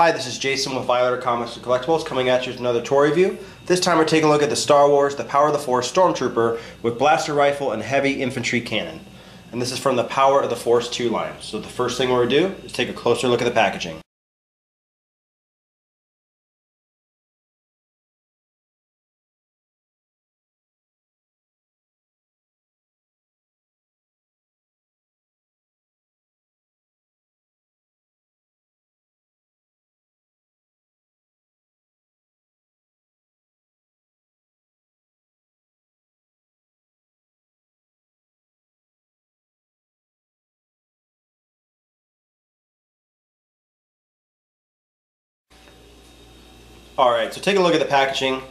Hi, this is Jason with Violator Comics and Collectibles coming at you with another toy review. This time we're taking a look at the Star Wars The Power of the Force Stormtrooper with blaster rifle and heavy infantry cannon. And this is from the Power of the Force 2 line. So the first thing we're going to do is take a closer look at the packaging. Alright, so take a look at the packaging.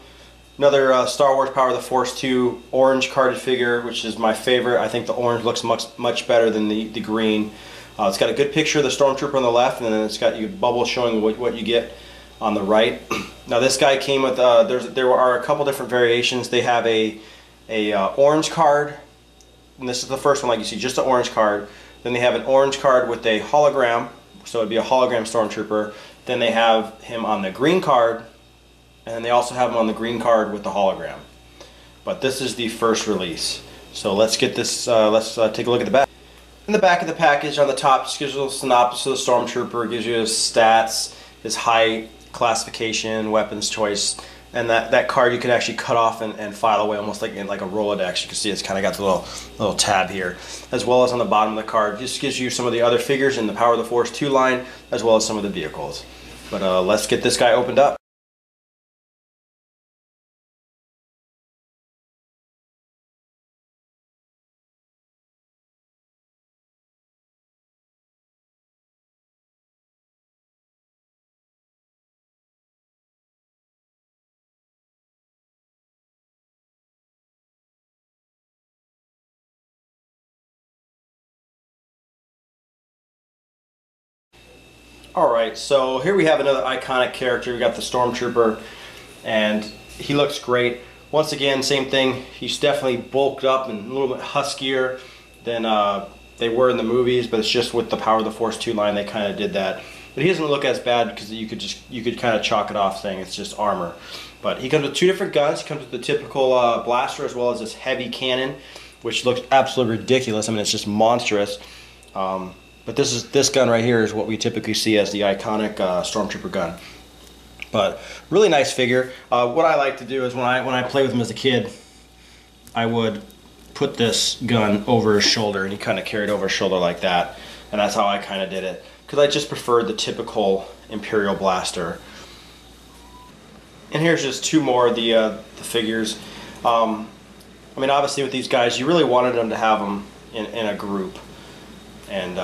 Another Star Wars Power of the Force 2 orange carded figure, which is my favorite. I think the orange looks much better than the green. It's got a good picture of the Stormtrooper on the left, and then it's got bubbles showing what you get on the right. Now this guy came with, there are a couple different variations. They have a orange card, and this is the first one, like you see, just the orange card. Then they have an orange card with a hologram, so it'd be a hologram Stormtrooper. Then they have him on the green card, and then they also have him on the green card with the hologram. But this is the first release. So let's get this, take a look at the back. In the back of the package on the top, just gives you a little synopsis of the Stormtrooper, gives you his stats, his height, classification, weapons choice, and that card you can actually cut off and file away almost like in like a Rolodex. You can see it's kind of got the little tab here, as well as on the bottom of the card. It just gives you some of the other figures in the Power of the Force 2 line, as well as some of the vehicles. But let's get this guy opened up. Alright, so here we have another iconic character. We got the Stormtrooper, and he looks great. Once again, same thing. He's definitely bulked up and a little bit huskier than they were in the movies, but it's just with the Power of the Force 2 line they kind of did that. But he doesn't look as bad because you could kind of chalk it off saying it's just armor. But he comes with two different guns. He comes with the typical blaster as well as this heavy cannon, which looks absolutely ridiculous. I mean, it's just monstrous. But this gun right here is what we typically see as the iconic Stormtrooper gun. But really nice figure. What I like to do is when I play with him as a kid, I would put this gun over his shoulder, and he kind of carried over his shoulder like that. And that's how I kind of did it, because I just preferred the typical Imperial blaster. And here's just two more of the figures. I mean, obviously with these guys, you really wanted them to have them in a group. And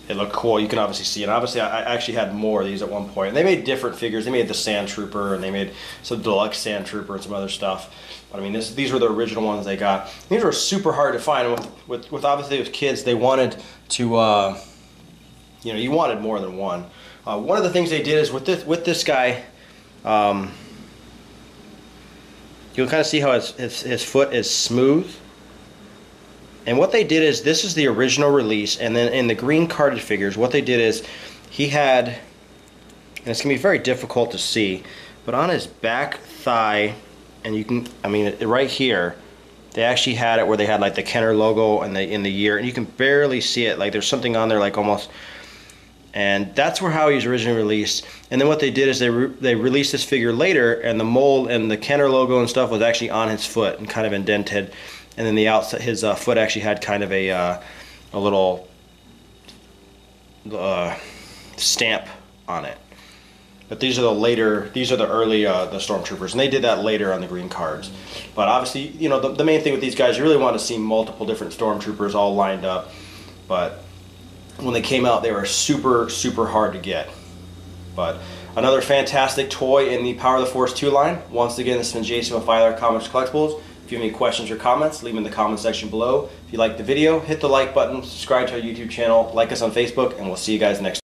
it looked cool. You can obviously see it. Obviously, I actually had more of these at one point. And they made different figures. They made the Sand Trooper, and they made some deluxe Sand Trooper and some other stuff. But I mean, these were the original ones they got. These were super hard to find. With obviously with kids, they wanted to, you know, you wanted more than one. One of the things they did is with this guy, you'll kind of see how his foot is smooth. And what they did is, this is the original release, and then in the green carded figures, what they did is, he had, and it's going to be very difficult to see, but on his back thigh, and you can, I mean, right here, they actually had it where they had like the Kenner logo and in the year, and you can barely see it, like there's something on there like almost, and that's how he was originally released. And then what they did is they released this figure later, and the mold and the Kenner logo and stuff was actually on his foot and kind of indented. And then the outside, his foot actually had kind of a little stamp on it. But these are the early the Stormtroopers, and they did that later on the green cards. But obviously, you know, the main thing with these guys, you really want to see multiple different Stormtroopers all lined up. But when they came out, they were super hard to get. But another fantastic toy in the Power of the Force 2 line. Once again, this has been Jason with Violator Comics Collectibles. If you have any questions or comments, leave them in the comment section below. If you liked the video, hit the like button, subscribe to our YouTube channel, like us on Facebook, and we'll see you guys next time.